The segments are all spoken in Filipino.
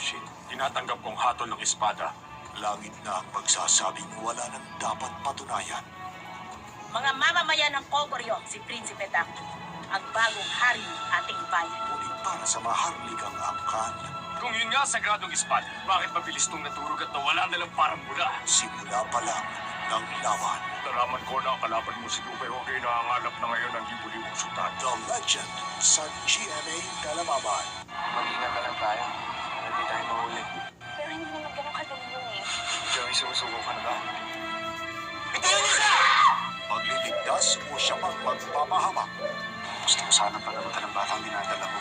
Kenshin. Tinatanggap kong hatol ng espada. Langit na ang magsasabing wala nang dapat patunayan. Mga mamamayan ng Kogoryo, si Prinsipe Dang, ang bagong hari ng ating bayan. Ngunit para sa maharlikang angkan, Kung yun nga sagradong espada, bakit mabilis tong naturog at nawala na lang parang mula? simula pa lang ng lawan. Nalaman ko na ang kalaban mo si Lupe Hoge na hangalap na ngayon ng libu-libong sultan. The Legend sa GMA Kalamaban. Mag-ingat na lang tayo. Hindi tayo mahuli. Pero hindi naman ganun kadali yun eh. Joey, sumusuko ka na ba? Magliligtas o siya pang magpapahamak. Gusto ko sana palamutan ng batang dinadala mo.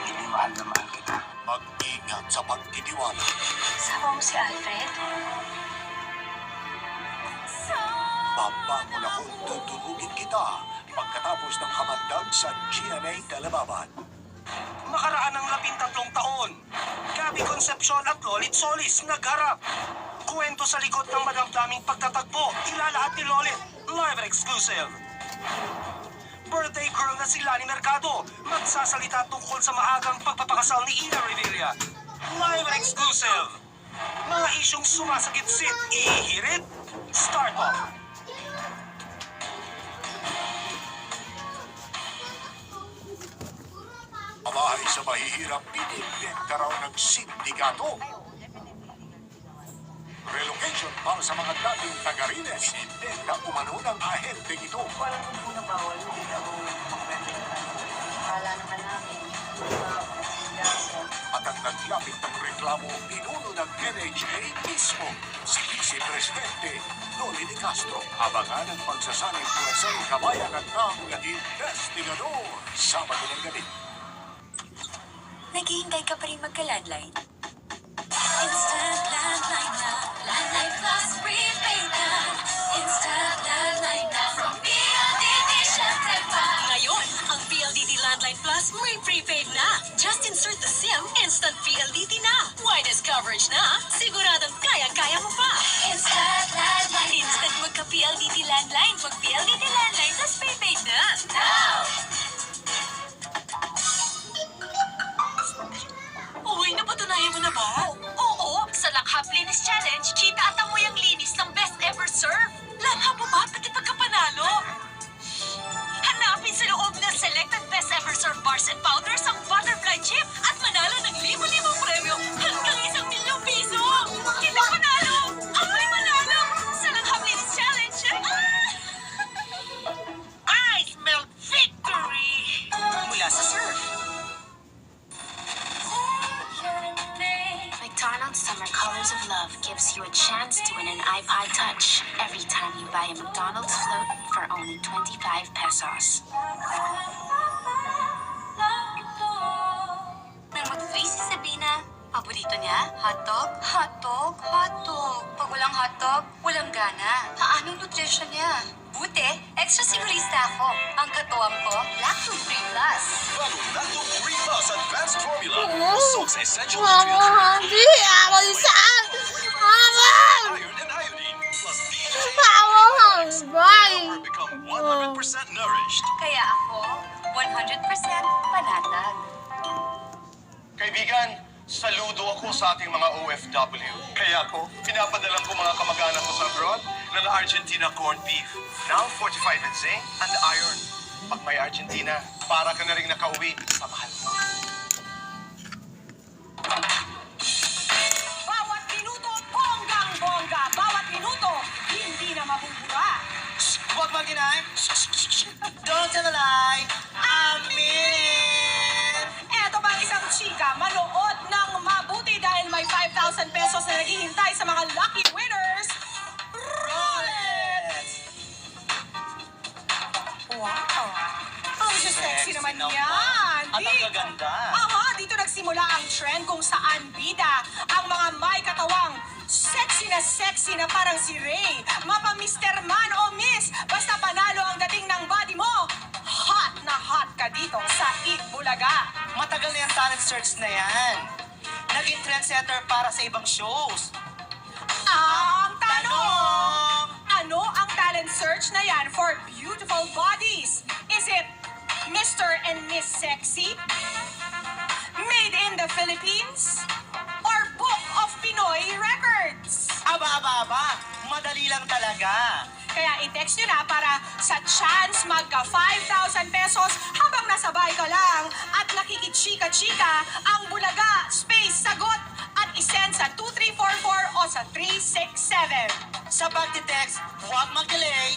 Hindi mahal na mahal kita. Mag-ingat sa pagtitiwala. Sawa mo si Alfred? Pabangon akong tutulugin kita pagkatapos ng hamandag sa GMA Kalamaban. Makaraan ng 13 taon, Gabby Concepcion at Lolit Solis nagharap. Kwento sa likod ng madamdaming pagtatagpo, ilalahat ni Lolit, live exclusive. Birthday girl na si Lani Mercado, magsasalita tungkol sa maagang pagpapakasal ni Ina Revilla. Live exclusive. Mga isyong sumasakit-sit, ihirit, start off. Pamahay sa mahihirap, pinibenta raw ng sindikato. Relocation para sa mga dating taga-Rines, pinibenta umano ng ahenteng ito. Walang kung na bawal, hindi ako makwento na lang. Akala naman namin, At ang naglapit ng reklamo, pinuno ng NHA mismo, si Vice Presidente Noli de Castro. Abangan ang pagsasanib mula sa kabayan at ng investigador. Sabado ng gabi. Naghihintay ka pa rin magka-landline? Instant landline na. Landline plus prepaid na. Instant landline na. From PLDT, syempre pa. Ngayon, ang PLDT Landline Plus may prepaid na. Just insert the SIM, instant PLDT na. Widest coverage na, siguradong kaya-kaya mo pa. Instant landline. Instant magka-PLDT Landline pag PLDT Landline plus prepaid na. Now! Uy, napatunayan mo na ba? Oo, sa Langhap Linis Challenge, kita at amoy ang linis ng Best Ever Serve. Langhap mo ba pati pagkapanalo? Hanapin sa loob ng selected Best Ever Serve bars and powders ang butterfly chip at manalo ng libo-libong premyo hanggang 1,000,000 piso. Kita panalo! Amoy manalo! Sa Langhap Linis Challenge. I smell victory! Mula sa Surf. McDonald's Summer Colors of Love gives you a chance to win an iPod Touch every time you buy a McDonald's float for only 25 pesos. Nang mag-face si Sabina, paborito niya, hotdog? Hotdog? Hotdog. Pag walang hotdog, walang gana. Paanong nutrition niya? Buti, extra sigurista ako. Ang katuwang ko, lacto-free plus. Lacto Free Plus Advanced Formula. Soaks essential Hindi ako isang iron and iodine. Plus DHA become 100% nourished. Kaya ako, 100% panatag. Kaibigan, saludo ako sa ating mga OFW. Kaya ako, pinapadalang ko mga kamag-anak ko sa abroad ng Argentina corned beef. Now fortified with zinc and iron. Pag may Argentina, para ka na rin nakauwi sa mahal mo. Bawat minuto, bonggang-bongga. Bawat minuto, hindi na mabubura. Huwag mag-inay. Don't tell a lie. Amen! Eto pa ang isang chika, manood ng mabuti dahil may 5,000 pesos na naghihintay sa mga lucky winners. Rolex! Wow! Ang sexy naman yan! At ang gaganda. Aha, dito nagsimula ang trend kung saan bida ang mga may katawang sexy na parang si Ray. Mapa Mr. Man o Miss, basta panalo ang dating ng body mo. Hot na hot ka dito sa Itbulaga. Matagal na yung talent search na yan. Naging trendsetter para sa ibang shows. Ang tanong! Ano ang talent search na yan for beautiful bodies? Is it Mr. and Miss Sexy? Made in in the Philippines? Or Book of Pinoy Records? Aba, madali lang talaga. Kaya i-text nyo na para sa chance magka 5,000 pesos habang nasa bahay ka lang at nakikichika-chika ang Bulaga Space Sagot at isend sa 2344 o sa 367. Sa pagtitext, huwag mag-delay,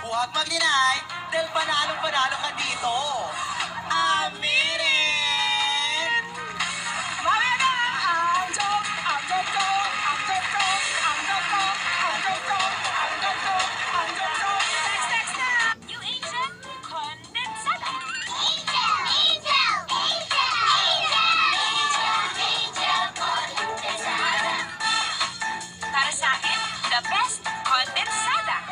huwag mag-deny, dahil panalo-panalo ka dito. Aminin! Mamaya na! Ang joke! Ang joke! Ang joke! Ang joke! Ang joke! Ang joke! Ang joke! Text na! New agent, kondensada. Para sa akin, the best kondensada.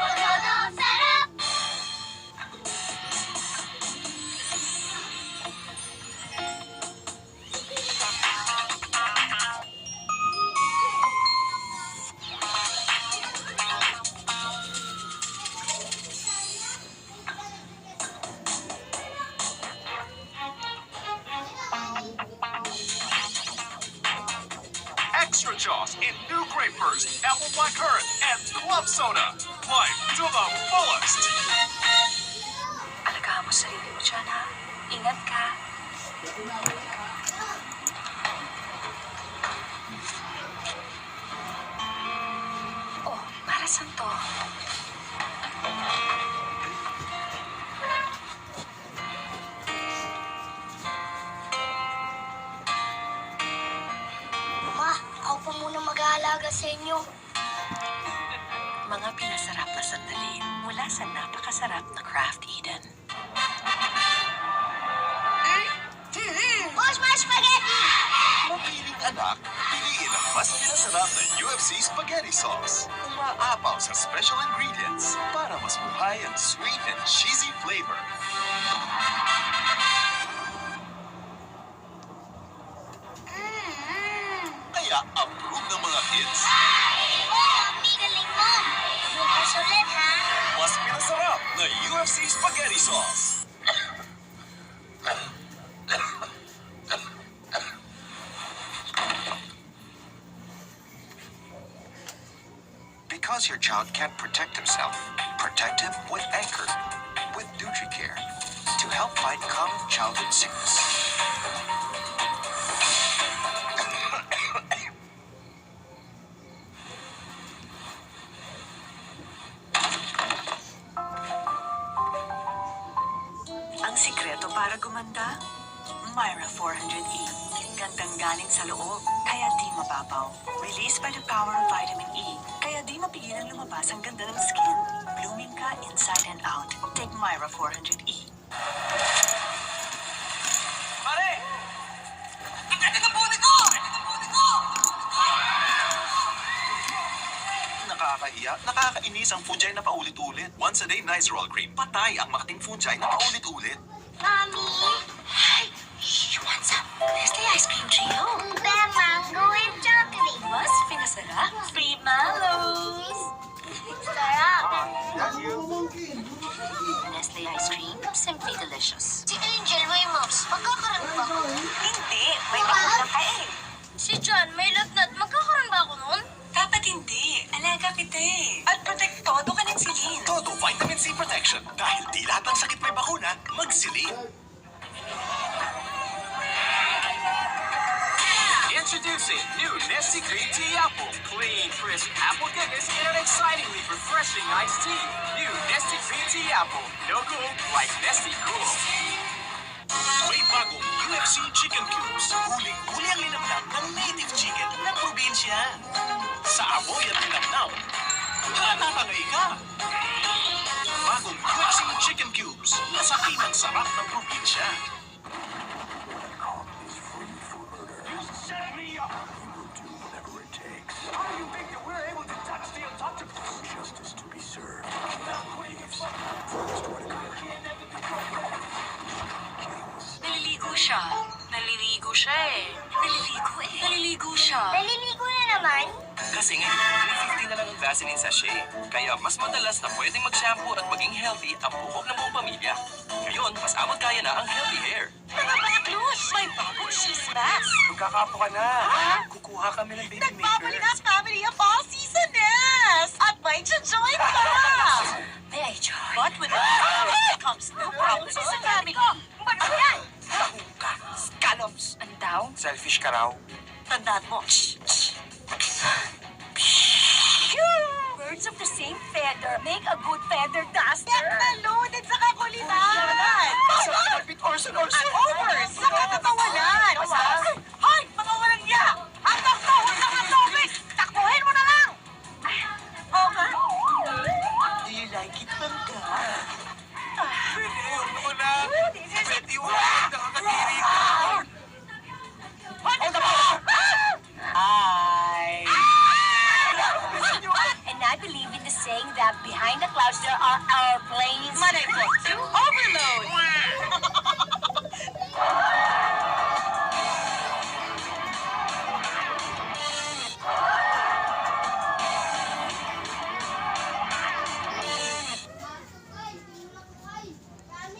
Extra Jaws in new Grape Burst, Apple Blackcurrant, and Club Soda. Life to the fullest. Alagaan mo sarili mo dyan, ha? Ingat ka. Oh, para saan to? Ma, ako po muna mag-aalaga sa inyo. Mga pinasarap na sandali mula sa napakasarap na Kraft Eden. Boss, my spaghetti! Mapiling anak, piliin ang mas pinasarap na UFC spaghetti sauce. Umaapaw sa special ingredients para mas buhay ang sweet and cheesy flavor. Kaya approve ng mga kids. Mommy, galing mo! Bukas ulit, ha? Mas pinasarap na UFC spaghetti sauce. Because your child can't protect himself, protect him with Anchor, with NutriCare, to help fight common childhood sickness. Ang sikreto para gumanda? Myra 400E. Gandang galing sa loob, kaya di mababaw. Released by the power of vitamin E, kaya di mapigilan lumabas ang ganda ng skin. Blooming ka inside and out. Take Myra 400E. Pare! Ang ganda ng puti ko! Nakakahiya, nakakainis ang fungi na paulit-ulit. Once a day nice roll cream. Patay ang makating fungi na paulit-ulit. Mommy? Hey, what's up? Nestle Ice Cream Trio. The mango and chocolate. Mas pinasarap. Free mallows. Sarap. Nestle Ice Cream, simply delicious. Si Angel may mops. Magkakaroon ba ako? Hindi, may bakit lang ka eh. Si John may lagnat. Magkakaroon ba ako nun? Dapat hindi. Alaga kita eh. At protektodo ka ng silin. Todo Vitamin C Protection. Dahil di lahat ng sakit may bakuna, magsilin. Introducing new Nestle Green Tea Apple. Clean, crisp apple goodness in an excitingly refreshing iced tea. New Nestle Green Tea Apple. No cool like Nestle Cool. May bagong UFC Chicken Cubes. Huling-huli ang linamnam ng native chicken ng probinsya. Sa amoy at linamnam, hatatangay ka. Bagong UFC Chicken Cubes. Nasakay ng sarap ng probinsya. Set me up. We'll do whatever it takes. How do you think that we're able to touch the untouchable? Justice to be served. Please. First one Naliligo siya. Naliligo siya eh. Naliligo eh. Naliligo siya. Naliligo na naman? Kasi ngayon, 350 na lang ang Vaseline sachet. Kaya mas madalas na pwedeng mag-shampoo at maging healthy ang buhok ng buong pamilya. Ngayon, mas abot kaya na ang healthy hair. Mga bata, Cruz! May bagong cheese mask. magkakapo ka na. Kukuha kami ng baby maker. Nagpapalinas family of all seasoners! At may join ka! May I join? But with the comes new problems sa family. Ba't yan? Tahu ka, scallops. Ano daw? Selfish ka raw. Tandaan mo. Birds of the same feather make a good feather duster. Loaded sa kakulitan! Sa kapit Orson. At over sa katatawanan!